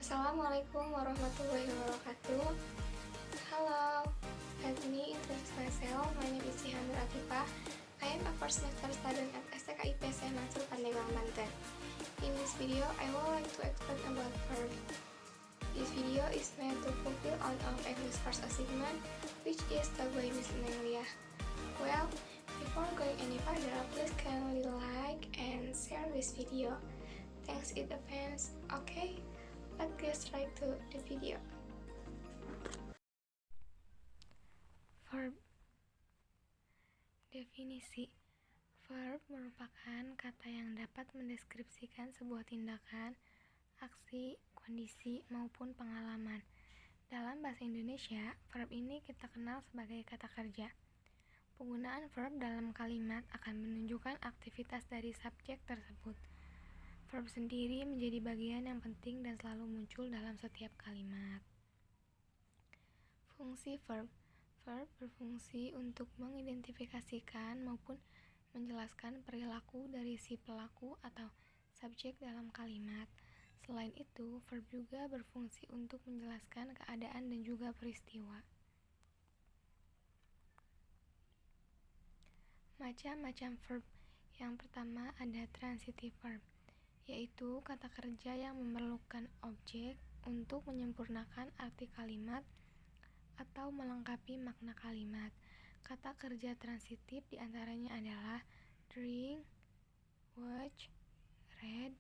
Assalamualaikum warahmatullahi wabarakatuh. Hello, let me introduce myself. My name is Cihanur Atifah. I am a first semester student at STK IPS Mansur Pandeglang, Banten. In this video, I would like to explain about verb. This video is meant to fulfill all of English first assignment, which is taught by Miss Nenglia. Well, before going any further, please kindly like and share this video. Thanks in advance. Okay, let's get straight to the video. Verb. Definisi. Verb merupakan kata yang dapat mendeskripsikan sebuah tindakan, aksi, kondisi, maupun pengalaman. Dalam bahasa Indonesia, verb ini kita kenal sebagai kata kerja. Penggunaan verb dalam kalimat akan menunjukkan aktivitas dari subjek tersebut. Verb sendiri menjadi bagian yang penting dan selalu muncul dalam setiap kalimat. Fungsi verb. Verb berfungsi untuk mengidentifikasikan maupun menjelaskan perilaku dari si pelaku atau subjek dalam kalimat. Selain itu, verb juga berfungsi untuk menjelaskan keadaan dan juga peristiwa. Macam-macam verb. Yang pertama ada transitive verb, yaitu kata kerja yang memerlukan objek untuk menyempurnakan arti kalimat atau melengkapi makna kalimat. Kata kerja transitif diantaranya adalah drink, watch, read,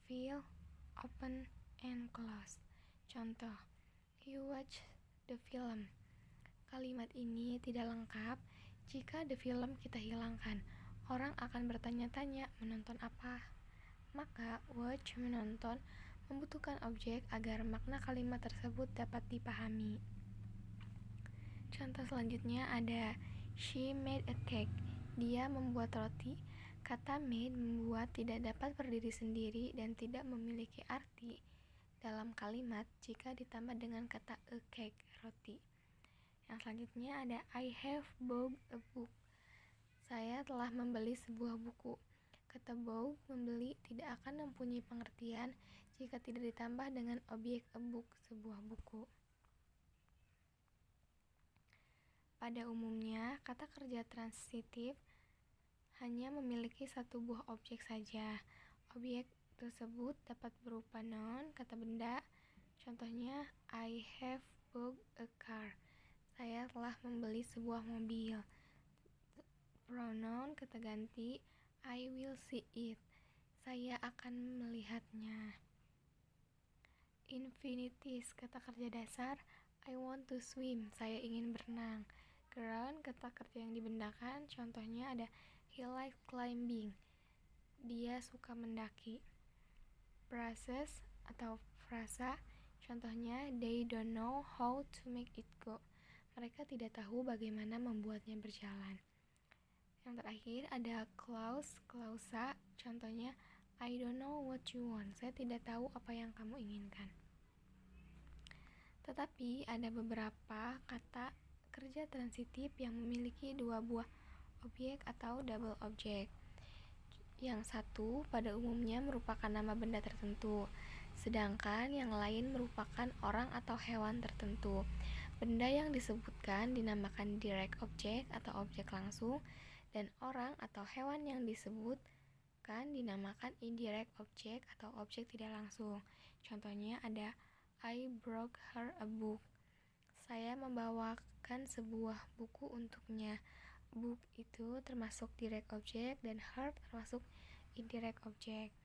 feel, open, and close. Contoh, you watch the film. Kalimat ini tidak lengkap jika the film kita hilangkan. Orang akan bertanya-tanya menonton apa. Maka watch, menonton, membutuhkan objek agar makna kalimat tersebut dapat dipahami. Contoh selanjutnya ada she made a cake. Dia membuat roti. Kata made membuat tidak dapat berdiri sendiri dan tidak memiliki arti dalam kalimat jika ditambah dengan kata a cake, roti. Yang selanjutnya ada I have bought a book. Saya telah membeli sebuah buku. Kata bought, membeli, tidak akan mempunyai pengertian jika tidak ditambah dengan objek a book, sebuah buku. Pada umumnya, kata kerja transitif hanya memiliki satu buah objek saja. Objek tersebut dapat berupa noun, kata benda. Contohnya, I have bought a car. Saya telah membeli sebuah mobil. Pronoun, kata ganti, I will see it. Saya akan melihatnya. Infinities, kata kerja dasar, I want to swim. Saya ingin berenang. Ground, kata kerja yang dibendakan. Contohnya ada he likes climbing. Dia suka mendaki. Phrases atau frasa. Contohnya they don't know how to make it go. Mereka tidak tahu bagaimana membuatnya berjalan. Yang terakhir ada clause, klausa. Contohnya I don't know what you want. Saya tidak tahu apa yang kamu inginkan. Tetapi ada beberapa kata kerja transitif yang memiliki dua buah objek atau double objek. Yang satu pada umumnya merupakan nama benda tertentu, sedangkan yang lain merupakan orang atau hewan tertentu. Benda yang disebutkan dinamakan direct object atau objek langsung, dan orang atau hewan yang disebutkan dinamakan indirect object atau objek tidak langsung. Contohnya ada I brought her a book. Saya membawakan sebuah buku untuknya. Book itu termasuk direct object dan her termasuk indirect object.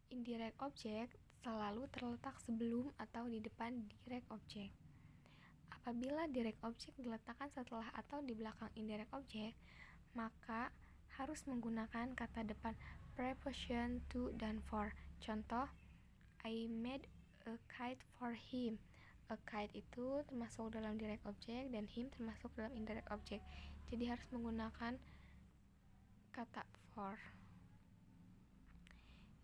Indirect object selalu terletak sebelum atau di depan direct object. Apabila direct object diletakkan setelah atau di belakang indirect object, maka harus menggunakan kata depan preposition to dan for. Contoh, I made a kite for him. A kite itu termasuk dalam direct object dan him termasuk dalam indirect object. Jadi harus menggunakan kata for.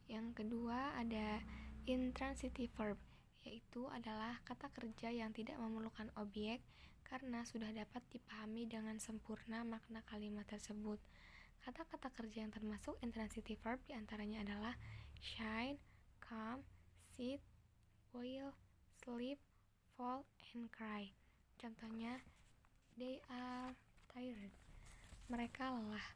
Yang kedua ada intransitive verb, yaitu adalah kata kerja yang tidak memerlukan objek karena sudah dapat dipahami dengan sempurna makna kalimat tersebut. Kata-kata kerja yang termasuk intransitive verb diantaranya adalah shine, come, sit, will, sleep, fall, and cry. Contohnya, they are tired. Mereka lelah.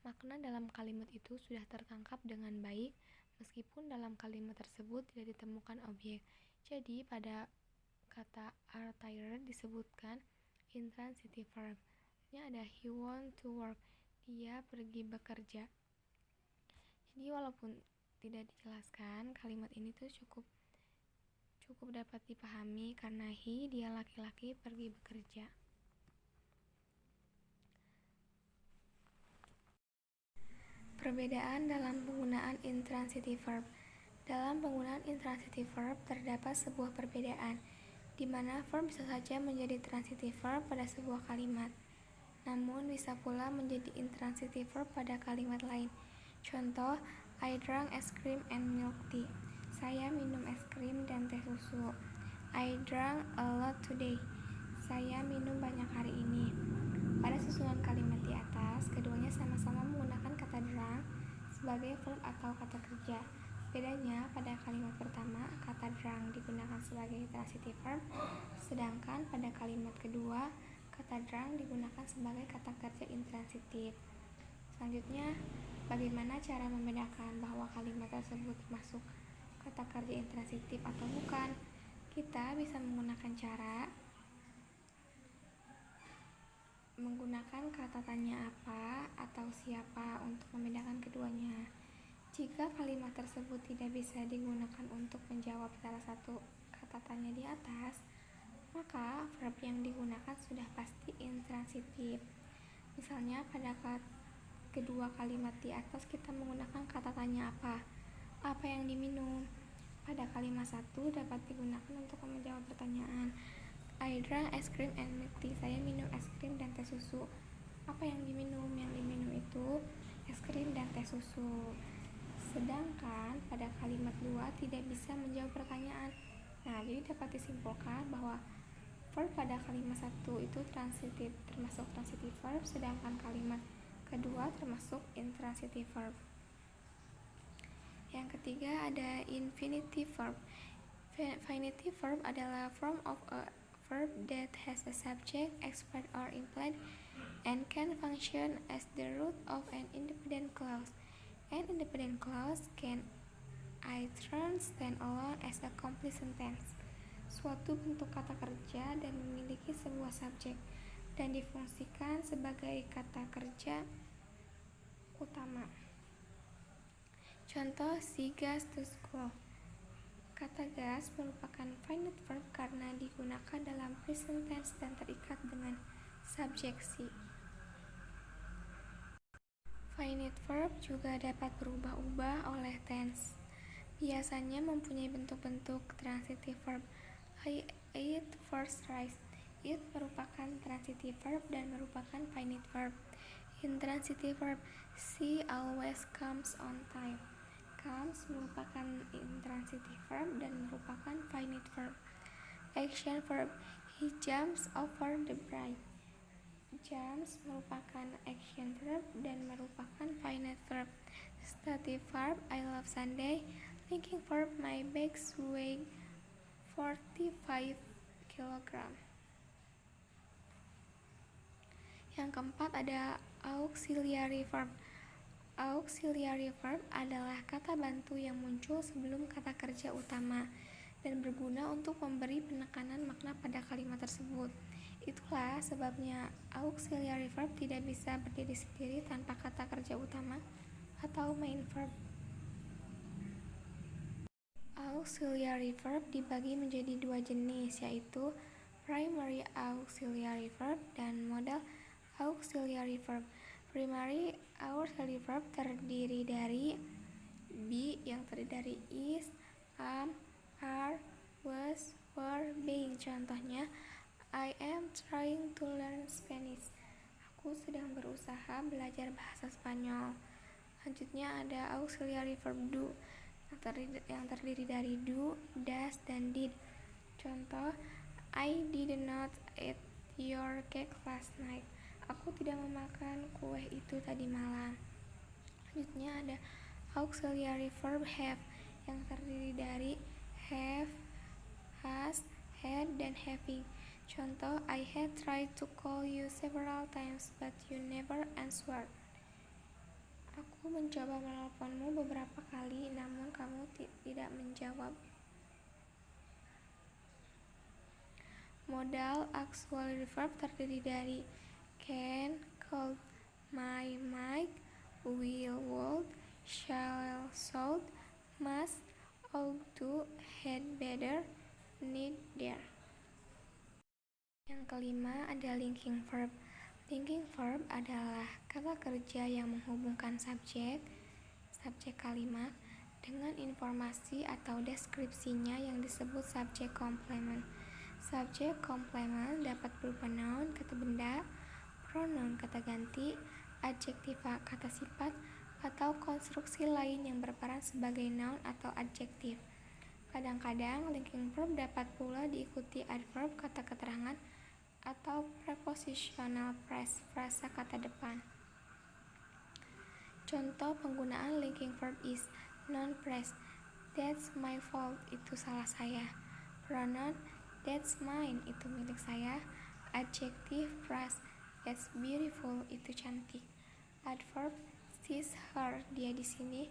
Makna dalam kalimat itu sudah tertangkap dengan baik, meskipun dalam kalimat tersebut tidak ditemukan objek. Jadi, pada kata are tired disebutkan intransitive verb. Ini ada he want to work. Dia pergi bekerja. Jadi walaupun tidak dijelaskan, kalimat ini tuh cukup dapat dipahami karena dia laki-laki pergi bekerja. Perbedaan dalam penggunaan intransitive verb. Dalam penggunaan intransitive verb terdapat sebuah perbedaan, di mana verb bisa saja menjadi transitive verb pada sebuah kalimat, namun bisa pula menjadi intransitive verb pada kalimat lain. Contoh, I drank ice cream and milk tea. Saya minum es krim dan teh susu. I drank a lot today. Saya minum banyak hari ini. Pada susunan kalimat di atas, keduanya sama-sama menggunakan kata drank sebagai verb atau kata kerja. Bedanya, pada kalimat pertama, kata drank digunakan sebagai transitive verb, sedangkan pada kalimat kedua, kata drank digunakan sebagai kata kerja intransitif. Selanjutnya, bagaimana cara membedakan bahwa kalimat tersebut termasuk kata kerja intransitif atau bukan? Kita bisa menggunakan kata tanya apa atau siapa untuk membedakan keduanya. Jika kalimat tersebut tidak bisa digunakan untuk menjawab salah satu kata tanya di atas, maka verb yang digunakan sudah pasti intransitif. Misalnya pada kedua kalimat di atas kita menggunakan kata tanya apa yang diminum. Pada kalimat 1 dapat digunakan untuk menjawab pertanyaan, I drank ice cream and milk tea. Saya minum es krim dan teh susu. Apa yang diminum? Yang diminum itu es krim dan teh susu. Sedangkan pada kalimat 2 tidak bisa menjawab pertanyaan. Nah, jadi dapat disimpulkan bahwa verb pada kalimat 1 itu termasuk transitive verb, sedangkan kalimat kedua termasuk intransitive verb. Yang ketiga ada infinitive verb. Infinitive verb adalah form of a verb that has a subject, expressed or implied, and can function as the root of an independent clause. An independent clause can either stand alone as a complete sentence, suatu bentuk kata kerja dan memiliki sebuah subjek, dan difungsikan sebagai kata kerja utama. Contoh, she goes to school. Kata gas merupakan finite verb karena digunakan dalam present tense dan terikat dengan subjek she. Finite verb juga dapat berubah-ubah oleh tense. Biasanya mempunyai bentuk-bentuk transitive verb. I ate first rice. Eat merupakan transitive verb dan merupakan finite verb. Intransitive verb, she always comes on time. Comes merupakan intransitive verb dan merupakan finite verb. Action verb, he jumps over the bridge. Jumps merupakan action verb dan merupakan finite verb. Stative verb, I love Sunday. Linking verb, my bags weigh 45 kg. Yang keempat ada auxiliary verb. Auxiliary verb adalah kata bantu yang muncul sebelum kata kerja utama dan berguna untuk memberi penekanan makna pada kalimat tersebut. Itulah sebabnya auxiliary verb tidak bisa berdiri sendiri tanpa kata kerja utama atau main verb. Auxiliary verb dibagi menjadi dua jenis, yaitu primary auxiliary verb dan modal auxiliary verb. Primary auxiliary verb terdiri dari be yang terdiri dari is, am, are, was, were, being. Contohnya, I am trying to learn Spanish. Aku sedang berusaha belajar bahasa Spanyol. Selanjutnya ada auxiliary verb do yang terdiri dari do, does, dan did. Contoh, I did not eat your cake last night. Aku tidak memakan kue itu tadi malam. Selanjutnya ada auxiliary verb have yang terdiri dari have, has, had, dan having. Contoh, I had tried to call you several times but you never answered. Aku mencoba menelponmu beberapa kali namun kamu tidak menjawab. Modal auxiliary verb terdiri dari can, could, might, will, would, shall, should, must, ought to, had better, need, dare. Yang kelima ada linking verb. Linking verb adalah kata kerja yang menghubungkan subjek kalimat dengan informasi atau deskripsinya yang disebut subject complement. Subject complement dapat berupa noun kata benda, pronoun kata ganti, adjektiva kata sifat, atau konstruksi lain yang berperan sebagai noun atau adjektif. Kadang-kadang linking verb dapat pula diikuti adverb kata keterangan atau prepositional phrase frasa kata depan. Contoh penggunaan linking verb is noun phrase that's my fault, itu salah saya. Pronoun that's mine, itu milik saya. Adjective phrase that's beautiful, itu cantik. Adverb she's her, dia di sini.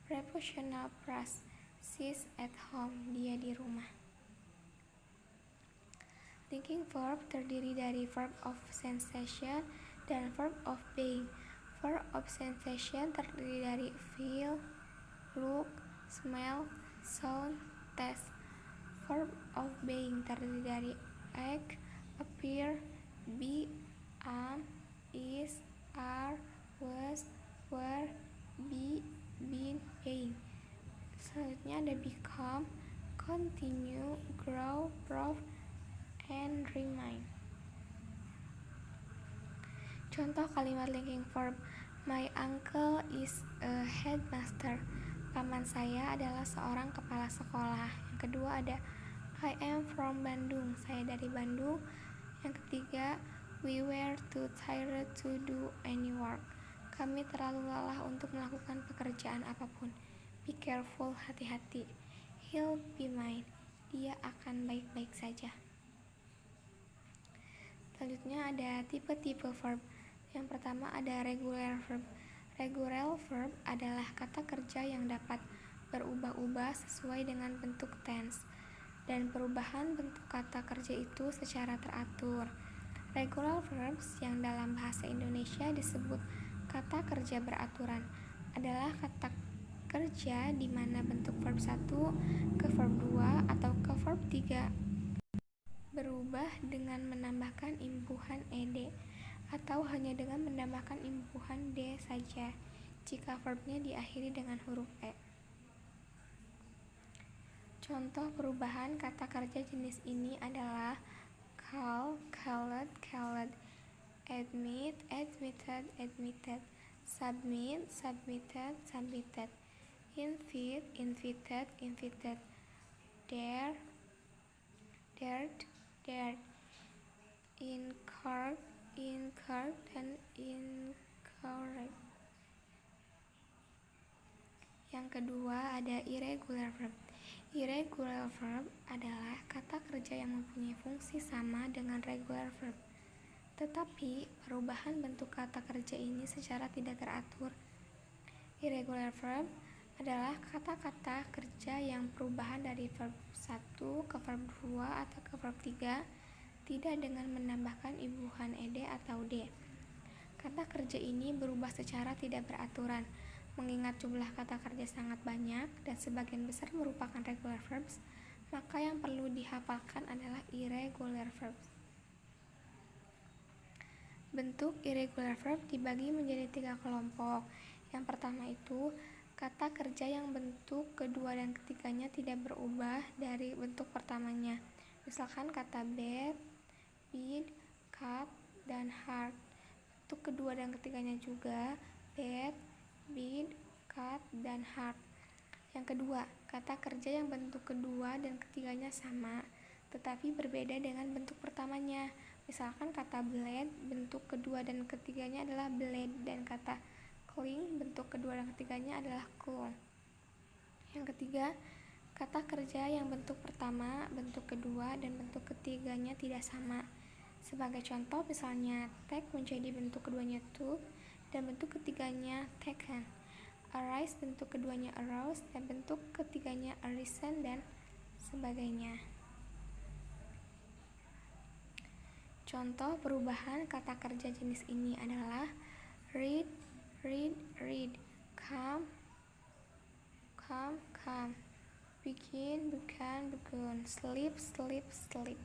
Prepositional phrase she's at home, dia di rumah. Linking verb terdiri dari verb of sensation dan verb of being. Verb of sensation terdiri dari feel, look, smell, sound, taste. Verb of being terdiri dari act, appear, be, am, is, are, was, were, be, been, being. Selanjutnya ada become, continue, grow, prove, and remain. Contoh kalimat linking verb, my uncle is a headmaster. Paman saya adalah seorang kepala sekolah. Yang kedua ada I am from Bandung, saya dari Bandung. Yang ketiga, we were too tired to do any work. Kami terlalu lelah untuk melakukan pekerjaan apapun. Be careful, hati-hati. He'll be mine, dia akan baik-baik saja. Selanjutnya ada tipe-tipe verb. Yang pertama ada regular verb. Regular verb adalah kata kerja yang dapat berubah-ubah sesuai dengan bentuk tense, dan perubahan bentuk kata kerja itu secara teratur. Regular verbs yang dalam bahasa Indonesia disebut kata kerja beraturan adalah kata kerja di mana bentuk verb 1 ke verb 2 atau ke verb 3 berubah dengan menambahkan imbuhan ed atau hanya dengan menambahkan imbuhan d saja jika verbnya diakhiri dengan huruf e. Contoh perubahan kata kerja jenis ini adalah call, called, called, admit, admitted, admitted, submit, submitted, submitted, invite, invited, invited, dare, dared, dared, incurred, incurred, dan incurred. Yang kedua ada irregular verb. Irregular verb adalah kata kerja yang mempunyai fungsi sama dengan regular verb, tetapi perubahan bentuk kata kerja ini secara tidak teratur. Irregular verb adalah kata-kata kerja yang perubahan dari verb 1 ke verb 2 atau ke verb 3 tidak dengan menambahkan imbuhan ed atau d. Kata kerja ini berubah secara tidak beraturan. Mengingat jumlah kata kerja sangat banyak dan sebagian besar merupakan regular verbs, maka yang perlu dihafalkan adalah irregular verbs. Bentuk irregular verb dibagi menjadi 3 kelompok. Yang pertama itu kata kerja yang bentuk kedua dan ketiganya tidak berubah dari bentuk pertamanya. Misalkan kata bed, bed, cut, dan hard. Bentuk kedua dan ketiganya juga bed, bed, cut, dan hard. Yang kedua, kata kerja yang bentuk kedua dan ketiganya sama, tetapi berbeda dengan bentuk pertamanya. Misalkan kata blade, bentuk kedua dan ketiganya adalah blade, dan kata cling, bentuk kedua dan ketiganya adalah clung. Yang ketiga, Kata kerja yang bentuk pertama, bentuk kedua, dan bentuk ketiganya tidak sama. Sebagai contoh, misalnya take menjadi bentuk keduanya took dan bentuk ketiganya taken. Arise bentuk keduanya arose dan bentuk ketiganya arisen dan sebagainya. Contoh perubahan kata kerja jenis ini adalah read, read, read, come, come, come, begin, began, begun, sleep, sleep, sleep.